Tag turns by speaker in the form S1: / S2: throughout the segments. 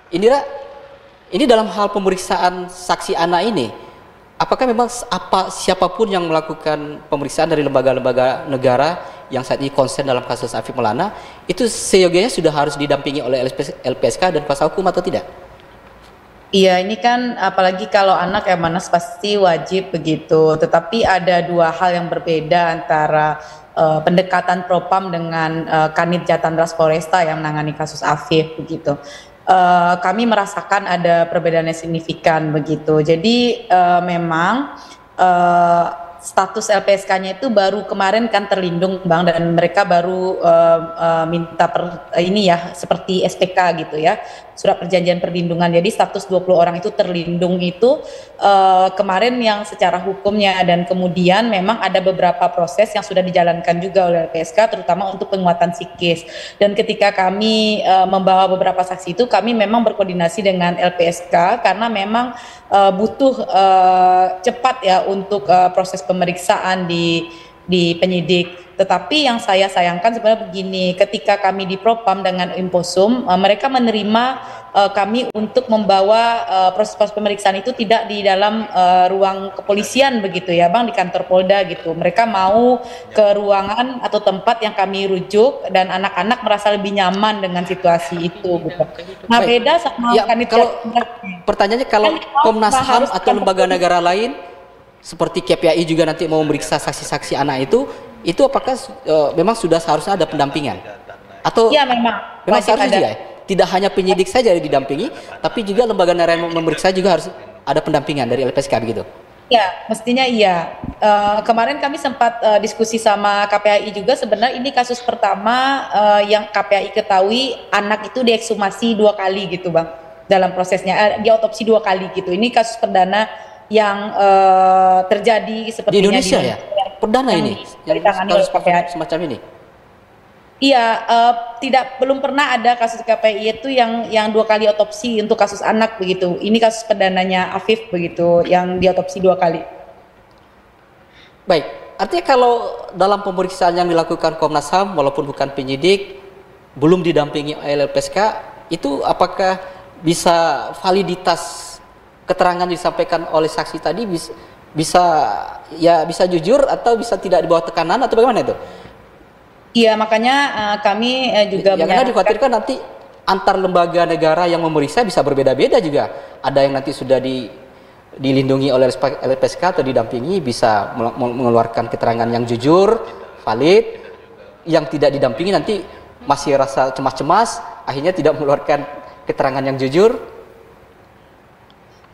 S1: Indira, ini dalam hal pemeriksaan saksi anak ini, apakah memang siapapun yang melakukan pemeriksaan dari lembaga-lembaga negara yang saat ini konsen dalam kasus Afiq Maulana, itu seyogianya sudah harus didampingi oleh LPSK dan kuasa hukum atau tidak?
S2: Iya, ini kan apalagi kalau anak ya Manas pasti wajib begitu. Tetapi ada dua hal yang berbeda antara pendekatan Propam dengan Kanit Jatantras Polresta yang menangani kasus Afiq begitu. Kami merasakan ada perbedaan yang signifikan begitu. Jadi memang status LPSK-nya itu baru kemarin kan terlindung Bang, dan mereka baru minta ini ya seperti SPK gitu ya, surat perjanjian perlindungan. Jadi status 20 orang itu terlindung itu kemarin yang secara hukumnya, dan kemudian memang ada beberapa proses yang sudah dijalankan juga oleh LPSK terutama untuk penguatan psikis. Dan ketika kami membawa beberapa saksi itu, kami memang berkoordinasi dengan LPSK karena memang butuh cepat ya untuk proses pemeriksaan di penyidik. Tetapi yang saya sayangkan sebenarnya begini, ketika kami di Propam dengan Imposum, mereka menerima kami untuk membawa proses pemeriksaan itu tidak di dalam ruang kepolisian begitu ya Bang, di kantor Polda gitu. Mereka mau ke ruangan atau tempat yang kami rujuk, dan anak-anak merasa lebih nyaman dengan situasi itu gitu. Nah, beda sama
S1: ya,
S2: Kanit.
S1: kalau pertanyaannya, kalau Komnas HAM atau lembaga negara lain seperti KPAI juga nanti mau memeriksa saksi-saksi anak itu apakah memang sudah seharusnya ada pendampingan? Atau
S2: ya memang
S1: seharusnya juga ya? Tidak hanya penyidik saja yang didampingi, tapi juga lembaga negara yang memeriksa juga harus ada pendampingan dari LPSK begitu?
S2: Ya, mestinya iya. Kemarin kami sempat diskusi sama KPAI juga, sebenarnya ini kasus pertama yang KPAI ketahui anak itu diekshumasi 2 kali gitu Bang, dalam prosesnya, diotopsi 2 kali gitu. Ini kasus perdana yang terjadi sepertinya
S1: di Indonesia ya? Perdana ini yang kasus semacam ini?
S2: Iya, belum pernah ada kasus KPI itu yang 2 kali otopsi untuk kasus anak begitu. Ini kasus perdananya Afiq begitu, yang diotopsi 2 kali.
S1: Baik, artinya kalau dalam pemeriksaan yang dilakukan Komnas HAM walaupun bukan penyidik, belum didampingi oleh LPSK, itu apakah bisa validitas keterangan disampaikan oleh saksi tadi bisa jujur atau bisa tidak di bawah tekanan atau bagaimana itu?
S2: Iya, makanya kami juga
S1: karena dikhawatirkan nanti antar lembaga negara yang memeriksa bisa berbeda-beda juga. Ada yang nanti sudah dilindungi oleh LPSK atau didampingi bisa mengeluarkan keterangan yang jujur, valid. Yang tidak didampingi nanti masih rasa cemas-cemas, akhirnya tidak mengeluarkan keterangan yang jujur.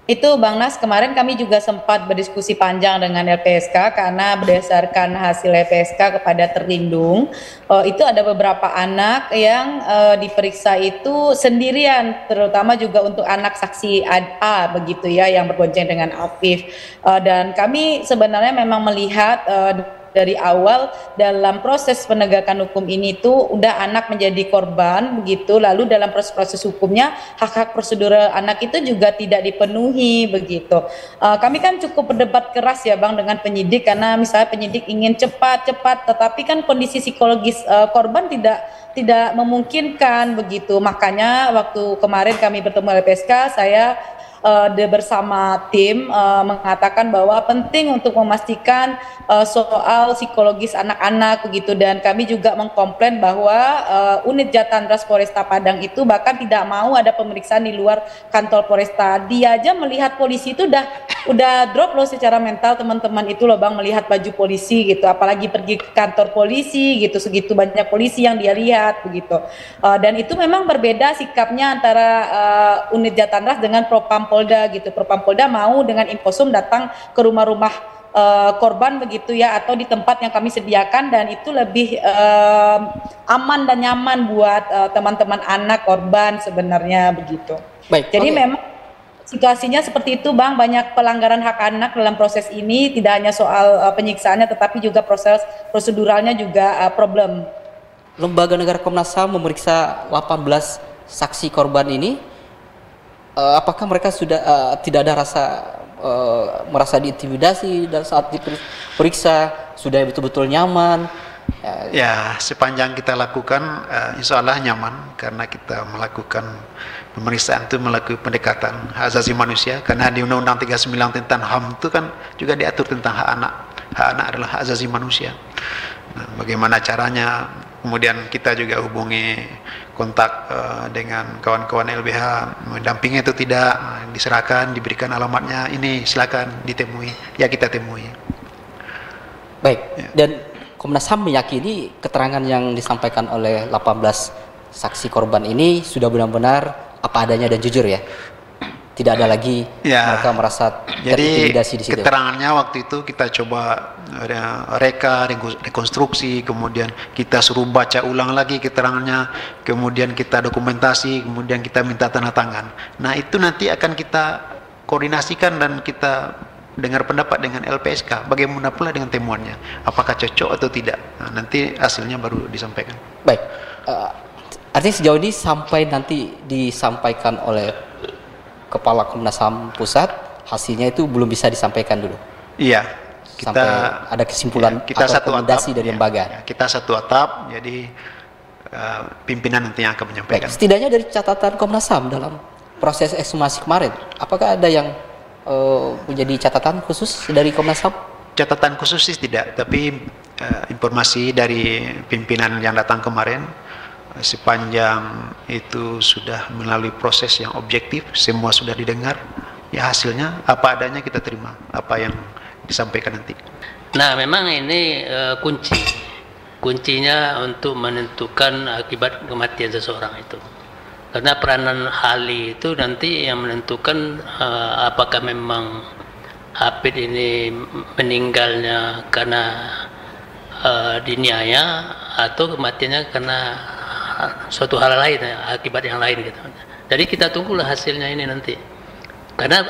S2: Itu Bang Nas, kemarin kami juga sempat berdiskusi panjang dengan LPSK karena berdasarkan hasil LPSK kepada terlindung, itu ada beberapa anak yang diperiksa itu sendirian, terutama juga untuk anak saksi A begitu ya, yang berbonceng dengan Afiq. Dan kami sebenarnya memang melihat dari awal dalam proses penegakan hukum ini tuh udah anak menjadi korban begitu, lalu dalam proses hukumnya hak-hak prosedural anak itu juga tidak dipenuhi begitu. Kami kan cukup berdebat keras ya Bang dengan penyidik, karena misalnya penyidik ingin cepat, tetapi kan kondisi psikologis korban tidak memungkinkan begitu. Makanya waktu kemarin kami bertemu LPSK, saya bersama tim mengatakan bahwa penting untuk memastikan soal psikologis anak-anak begitu, dan kami juga mengkomplain bahwa unit Jatantras Polresta Padang itu bahkan tidak mau ada pemeriksaan di luar kantor Polresta. Dia aja melihat polisi itu udah drop loh secara mental teman-teman itu loh Bang, melihat baju polisi gitu, apalagi pergi ke kantor polisi gitu, segitu banyak polisi yang dia lihat begitu. Dan itu memang berbeda sikapnya antara unit Jatantras dengan Propam Polda gitu. Propam Polda mau dengan Imposum datang ke rumah-rumah korban begitu ya, atau di tempat yang kami sediakan, dan itu lebih aman dan nyaman buat teman-teman anak korban sebenarnya begitu.
S1: Baik,
S2: jadi memang situasinya seperti itu Bang, banyak pelanggaran hak anak dalam proses ini, tidak hanya soal penyiksaannya tetapi juga proses proseduralnya juga problem.
S1: Lembaga negara Komnas HAM memeriksa 18 saksi korban ini, apakah mereka sudah tidak ada merasa diintimidasi dan saat diperiksa, sudah betul-betul nyaman?
S3: Ya, sepanjang kita lakukan insya Allah nyaman, karena kita melakukan pemeriksaan itu melalui pendekatan hak asasi manusia, karena di Undang-Undang 39 tentang HAM itu kan juga diatur tentang hak anak. Hak anak adalah hak asasi manusia. Nah, bagaimana caranya? Kemudian kita juga hubungi kontak dengan kawan-kawan LBH, mendampingi atau tidak, diserahkan, diberikan alamatnya, ini silakan ditemui, ya kita temui.
S1: Baik,
S3: Ya.
S1: dan Komnas HAM meyakini keterangan yang disampaikan oleh 18 saksi korban ini sudah benar-benar apa adanya dan jujur ya? Tidak ada lagi mereka merasa terintimidasi di situ.
S3: Keterangannya waktu itu kita coba reka, rekonstruksi, kemudian kita suruh baca ulang lagi keterangannya, kemudian kita dokumentasi, kemudian kita minta tanda tangan. Nah itu nanti akan kita koordinasikan dan kita dengar pendapat dengan LPSK, bagaimana pula dengan temuannya, apakah cocok atau tidak. Nah, nanti hasilnya baru disampaikan.
S1: Baik, artinya sejauh ini sampai nanti disampaikan oleh Kepala Komnas HAM Pusat, hasilnya itu belum bisa disampaikan dulu.
S3: Iya, kita
S1: sampai ada kesimpulan
S3: kita
S1: atau
S3: satu
S1: rekomendasi
S3: atap,
S1: dari lembaga.
S3: Ya, kita satu atap, jadi pimpinan nanti yang akan menyampaikan.
S1: Baik, setidaknya dari catatan Komnas HAM dalam proses ekshumasi kemarin, apakah ada yang menjadi catatan khusus dari Komnas HAM?
S3: Catatan khusus sih tidak, tapi informasi dari pimpinan yang datang kemarin, sepanjang itu sudah melalui proses yang objektif, semua sudah didengar, ya hasilnya apa adanya kita terima, apa yang disampaikan nanti.
S4: Nah, memang ini kuncinya untuk menentukan akibat kematian seseorang itu. Karena peranan ahli itu nanti yang menentukan apakah memang Hafid ini meninggalnya karena diniaya atau kematiannya karena suatu hal lain, akibat yang lain gitu. Jadi kita tunggulah hasilnya ini nanti. Karena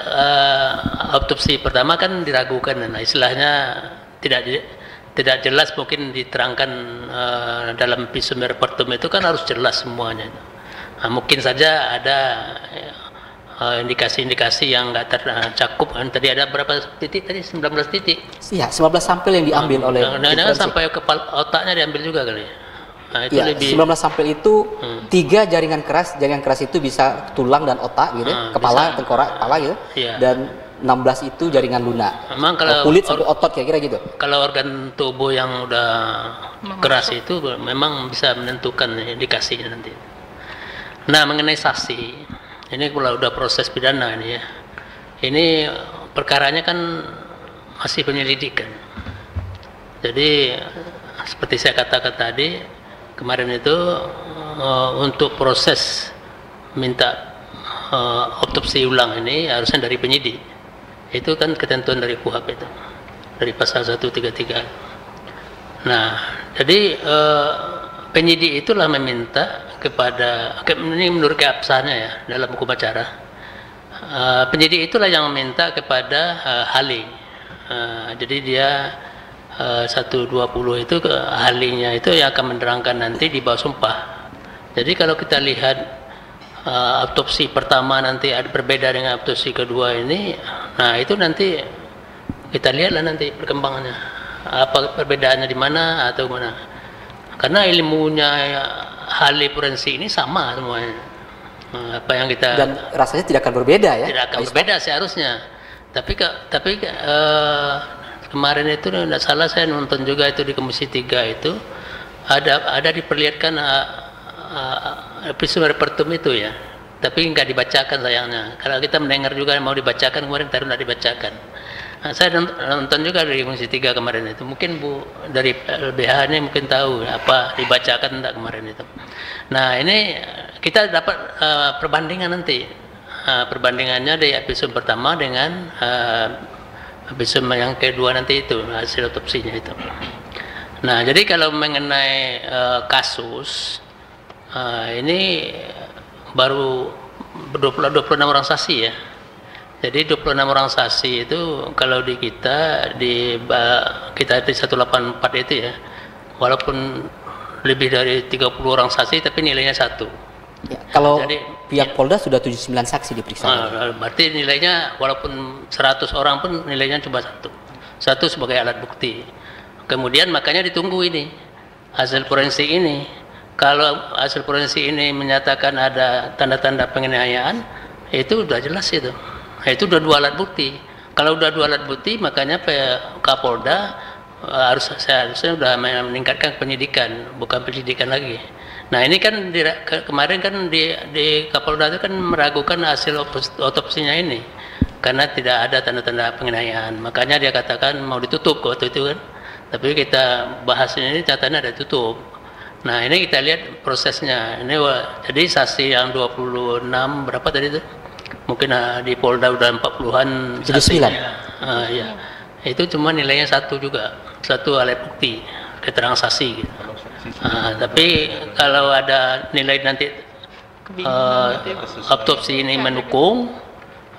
S4: autopsi pertama kan diragukan, nah istilahnya tidak jelas, mungkin diterangkan dalam visum repertum itu kan harus jelas semuanya. Nah, mungkin saja ada indikasi-indikasi yang nggak tercakup kan. Tadi ada berapa titik tadi? 19 titik.
S1: Iya, 19 sampel yang diambil oleh
S4: sampai kepala otaknya diambil juga kali. Nah, itu
S1: ya,
S4: lebih
S1: 19 sampel itu 3 jaringan keras itu bisa tulang dan otak gitu, kepala, bisa, tengkorak, kepala gitu. Iya. Dan 16 itu jaringan lunak.
S4: Memang kalau
S1: kulit sampai otot kira-kira gitu.
S4: Kalau organ tubuh yang udah keras itu memang bisa menentukan indikasinya nanti. Nah, mengenai saksi, ini kalau udah proses pidana ini ya. Ini perkaranya kan masih penyelidikan. Jadi seperti saya katakan tadi, kemarin itu untuk proses minta autopsi ulang ini harusnya dari penyidik. Itu kan ketentuan dari KUHP itu, dari pasal 133. Nah, jadi penyidik itulah meminta kepada, ini menurut keabsahannya ya dalam hukum acara, penyidik itulah yang meminta kepada ahli. Jadi dia 120 itu ke ahlinya itu yang akan menerangkan nanti di bawah sumpah. Jadi kalau kita lihat autopsi pertama nanti ada berbeda dengan autopsi kedua ini, nah itu nanti kita lihatlah nanti perkembangannya, apa perbedaannya di mana atau mana. Karena ilmunya ahli forensik ini sama semuanya. Apa yang kita,
S1: dan rasanya tidak akan berbeda ya?
S4: Tidak akan berbeda seharusnya. Tapi kemarin itu tidak salah saya nonton juga itu di Komisi 3 itu ada diperlihatkan visum repertum itu ya, tapi nggak dibacakan sayangnya. Kalau kita mendengar juga mau dibacakan kemarin, tapi tidak dibacakan. Nah, saya nonton juga dari Komisi 3 kemarin itu, mungkin Bu dari LBH ini mungkin tahu apa dibacakan enggak kemarin itu. Nah ini kita dapat perbandingan nanti, perbandingannya dari visum pertama dengan visum yang kedua nanti itu hasil otopsinya itu. Nah jadi kalau mengenai kasus ini baru 26 orang saksi ya. Jadi 26 orang saksi itu kalau di kita di 184 itu ya, walaupun lebih dari 30 orang saksi tapi nilainya 1.
S1: Ya, kalau jadi, pihak Polda sudah 79 saksi diperiksa.
S4: Berarti nilainya walaupun 100 orang pun nilainya cuma 1 sebagai alat bukti. Kemudian makanya ditunggu ini hasil forensik ini. Kalau hasil forensik ini menyatakan ada tanda-tanda penganiayaan, itu udah jelas itu. Nah, itu udah 2 alat bukti. Kalau udah 2 alat bukti, makanya Kapolda seharusnya udah meningkatkan penyidikan, bukan penyidikan lagi. Nah ini kan kemarin kan di Kapolda itu kan meragukan hasil otopsinya ini karena tidak ada tanda-tanda penganiayaan. Makanya dia katakan mau ditutup waktu itu kan. Tapi kita bahas ini catatannya ada tutup. Nah ini kita lihat prosesnya. Ini jadi saksi yang 26 berapa tadi itu? Mungkin di Polda udah 40-an saksi. Ya. Itu cuma nilainya 1 juga, 1 alat bukti keterangan saksi gitu. Tapi kalau ada nilai nanti autopsi ini mendukung,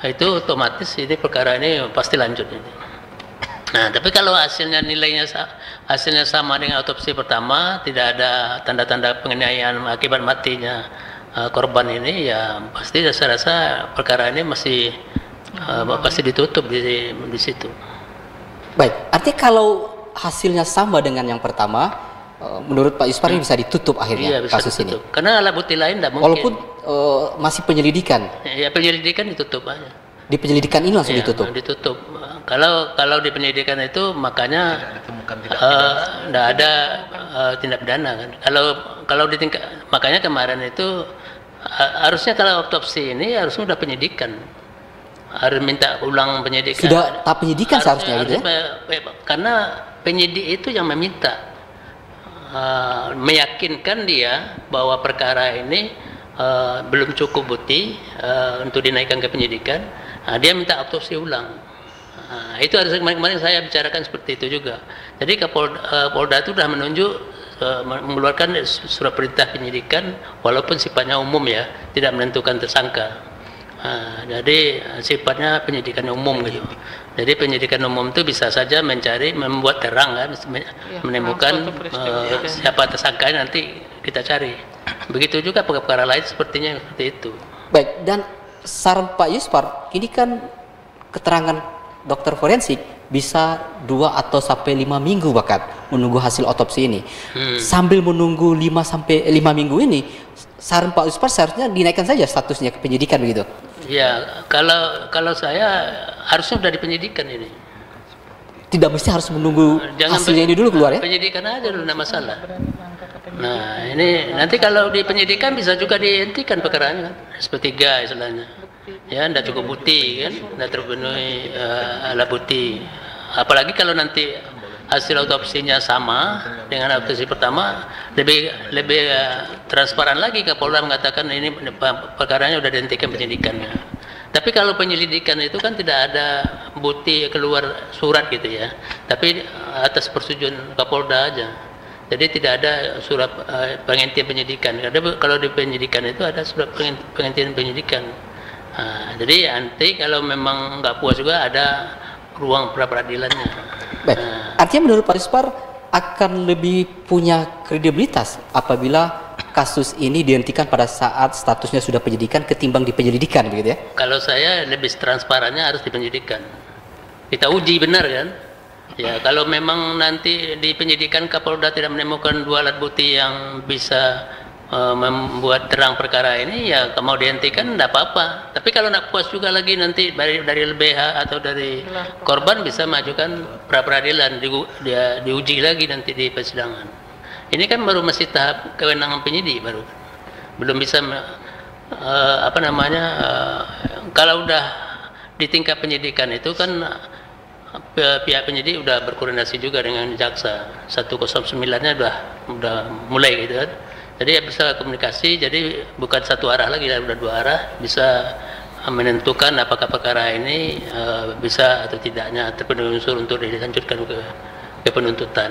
S4: itu otomatis ini perkara ini pasti lanjut ini. Nah, tapi kalau hasilnya sama dengan autopsi pertama, tidak ada tanda-tanda penganiayaan akibat matinya korban ini, ya pasti saya rasa perkara ini masih pasti ditutup di situ.
S1: Baik, artinya kalau hasilnya sama dengan yang pertama, menurut Pak Yuspar ini bisa ditutup akhirnya
S4: bisa
S1: kasus
S4: ditutup.
S1: ini.
S4: Karena alat bukti lain tidak mungkin.
S1: Walaupun masih penyelidikan.
S4: Ya penyelidikan ditutup aja.
S1: Di penyelidikan ini langsung ditutup.
S4: Ditutup. Kalau di penyelidikan itu makanya tidak ada tindak pidana kan. Kalau di tingkat, makanya kemarin itu harusnya kalau otopsi ini harusnya sudah penyidikan. Harus minta ulang penyidikan.
S1: Sudah tahap penyidikan seharusnya gitu ya?
S4: Karena penyidik itu yang meminta, meyakinkan dia bahwa perkara ini belum cukup bukti untuk dinaikkan ke penyidikan. Dia minta autopsi ulang. Itu harus kemarin saya bicarakan seperti itu juga. Jadi Polda itu sudah menunjuk mengeluarkan surat perintah penyidikan walaupun sifatnya umum ya, tidak menentukan tersangka. Jadi sifatnya penyidikan umum gitu. Jadi penyidikan umum itu bisa saja membuat terang kan, menemukan siapa tersangka nanti kita cari. Begitu juga perkara lain sepertinya seperti itu.
S1: Baik, dan saran Pak Yuspar, ini kan keterangan dokter forensik bisa 2 atau sampai 5 minggu bahkan menunggu hasil otopsi ini. Sambil menunggu 5 sampai 5 minggu ini, saran Pak Yuspar seharusnya dinaikkan saja statusnya ke penyidikan begitu.
S4: Ya, kalau saya harusnya sudah di penyidikan ini.
S1: Tidak mesti harus menunggu hasilnya ini dulu keluar ya?
S4: Penyidikan aja dulu, tidak masalah. Nah, ini nanti kalau di penyidikan bisa juga dihentikan perkaranya kan, SP3 istilahnya. Ya, tidak cukup bukti kan, tidak terpenuhi alat bukti. Apalagi kalau nanti hasil otopsinya sama dengan autopsi pertama, lebih transparan lagi Kapolda mengatakan ini perkaranya sudah dihentikan penyidikannya. Tapi kalau penyelidikan itu kan tidak ada bukti keluar surat gitu ya, tapi atas persetujuan Kapolda aja. Jadi tidak ada surat penghentian penyidikan. Karena kalau di penyidikan itu ada surat penghentian penyidikan. Jadi nanti kalau memang nggak puas juga ada ruang pra peradilannya.
S1: Baik. Artinya menurut Pak Yuspar akan lebih punya kredibilitas apabila kasus ini dihentikan pada saat statusnya sudah penyidikan ketimbang di penyelidikan begitu ya?
S4: Kalau saya lebih transparannya harus di penyidikan. Kita uji benar kan? Ya, kalau memang nanti di penyidikan Kapolda tidak menemukan 2 alat bukti yang bisa membuat terang perkara ini, ya mau dihentikan tidak apa-apa. Tapi kalau tidak puas juga lagi nanti dari LBH atau dari korban bisa majukan pra peradilan, diuji lagi nanti di persidangan. Ini kan baru masih tahap kewenangan penyidik baru, belum bisa kalau udah di tingkat penyidikan itu kan pihak penyidik udah berkoordinasi juga dengan jaksa 109-nya udah mulai gitu kan. Jadi ya bisa komunikasi, jadi bukan satu arah lagi, udah 2 arah, bisa menentukan apakah perkara ini bisa atau tidaknya terpenuhi unsur untuk dilanjutkan ke penuntutan.